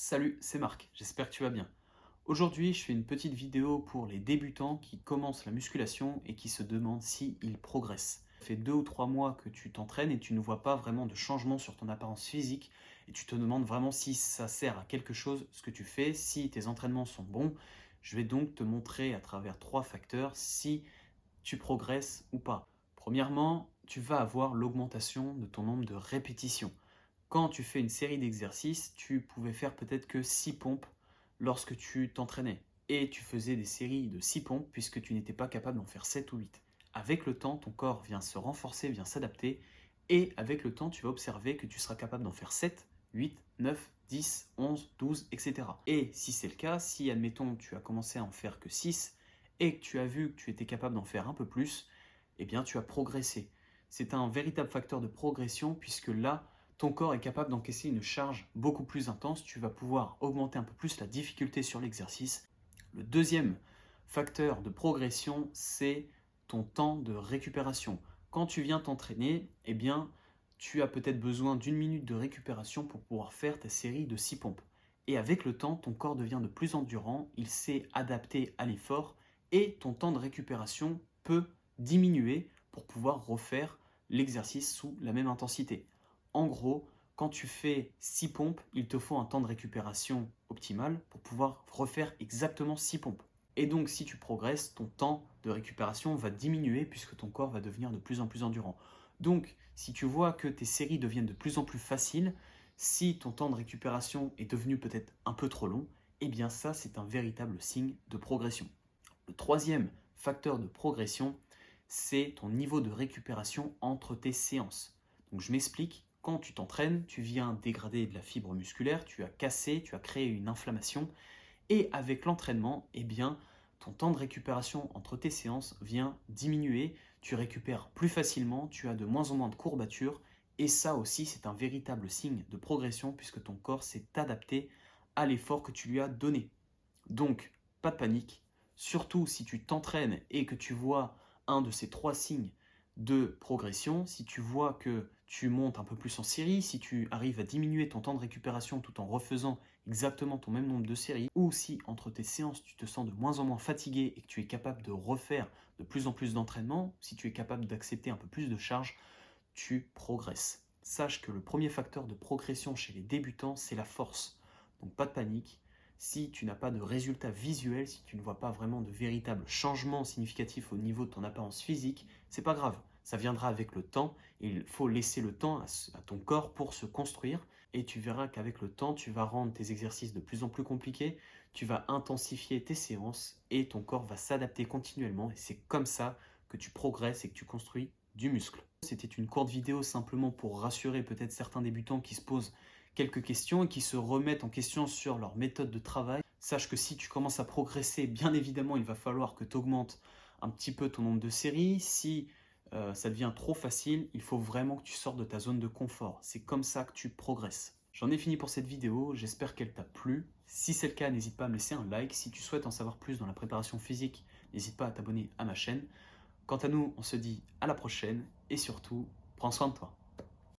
Salut, c'est Marc, j'espère que tu vas bien. Aujourd'hui, je fais une petite vidéo pour les débutants qui commencent la musculation et qui se demandent s'ils progressent. Ça fait 2 ou 3 mois que tu t'entraînes et tu ne vois pas vraiment de changement sur ton apparence physique et tu te demandes vraiment si ça sert à quelque chose ce que tu fais, si tes entraînements sont bons. Je vais donc te montrer à travers 3 facteurs si tu progresses ou pas. Premièrement, tu vas avoir l'augmentation de ton nombre de répétitions. Quand tu fais une série d'exercices, tu pouvais faire peut-être que 6 pompes lorsque tu t'entraînais. Et tu faisais des séries de 6 pompes puisque tu n'étais pas capable d'en faire 7 ou 8. Avec le temps, ton corps vient se renforcer, vient s'adapter. Et avec le temps, tu vas observer que tu seras capable d'en faire 7, 8, 9, 10, 11, 12, etc. Et si c'est le cas, si admettons tu as commencé à en faire que 6 et que tu as vu que tu étais capable d'en faire un peu plus, eh bien tu as progressé. C'est un véritable facteur de progression puisque là, ton corps est capable d'encaisser une charge beaucoup plus intense, tu vas pouvoir augmenter un peu plus la difficulté sur l'exercice. Le deuxième facteur de progression, c'est ton temps de récupération. Quand tu viens t'entraîner, eh bien, tu as peut-être besoin d'une minute de récupération pour pouvoir faire ta série de 6 pompes. Et avec le temps, ton corps devient de plus endurant, il s'est adapté à l'effort et ton temps de récupération peut diminuer pour pouvoir refaire l'exercice sous la même intensité. En gros, quand tu fais 6 pompes, il te faut un temps de récupération optimal pour pouvoir refaire exactement 6 pompes. Et donc, si tu progresses, ton temps de récupération va diminuer puisque ton corps va devenir de plus en plus endurant. Donc, si tu vois que tes séries deviennent de plus en plus faciles, si ton temps de récupération est devenu peut-être un peu trop long, eh bien ça, c'est un véritable signe de progression. Le troisième facteur de progression, c'est ton niveau de récupération entre tes séances. Donc je m'explique, quand tu t'entraînes, tu viens dégrader de la fibre musculaire, tu as cassé, tu as créé une inflammation, et avec l'entraînement, eh bien, ton temps de récupération entre tes séances vient diminuer, tu récupères plus facilement, tu as de moins en moins de courbatures, et ça aussi c'est un véritable signe de progression puisque ton corps s'est adapté à l'effort que tu lui as donné. Donc, pas de panique, surtout si tu t'entraînes et que tu vois un de ces 3 signes de progression, si tu vois que tu montes un peu plus en série, si tu arrives à diminuer ton temps de récupération tout en refaisant exactement ton même nombre de séries, ou si entre tes séances tu te sens de moins en moins fatigué et que tu es capable de refaire de plus en plus d'entraînement, si tu es capable d'accepter un peu plus de charge, tu progresses. Sache que le premier facteur de progression chez les débutants, c'est la force. Donc pas de panique. Si tu n'as pas de résultats visuels, si tu ne vois pas vraiment de véritables changements significatifs au niveau de ton apparence physique, c'est pas grave. Ça viendra avec le temps. Il faut laisser le temps à ton corps pour se construire. Et tu verras qu'avec le temps, tu vas rendre tes exercices de plus en plus compliqués. Tu vas intensifier tes séances et ton corps va s'adapter continuellement. Et c'est comme ça que tu progresses et que tu construis du muscle. C'était une courte vidéo simplement pour rassurer peut-être certains débutants qui se posent quelques questions et qui se remettent en question sur leur méthode de travail. Sache que si tu commences à progresser, bien évidemment, il va falloir que tu augmentes un petit peu ton nombre de séries. Si ça devient trop facile, il faut vraiment que tu sortes de ta zone de confort. C'est comme ça que tu progresses. J'en ai fini pour cette vidéo, j'espère qu'elle t'a plu. Si c'est le cas, n'hésite pas à me laisser un like. Si tu souhaites en savoir plus dans la préparation physique, n'hésite pas à t'abonner à ma chaîne. Quant à nous, on se dit à la prochaine et surtout, prends soin de toi.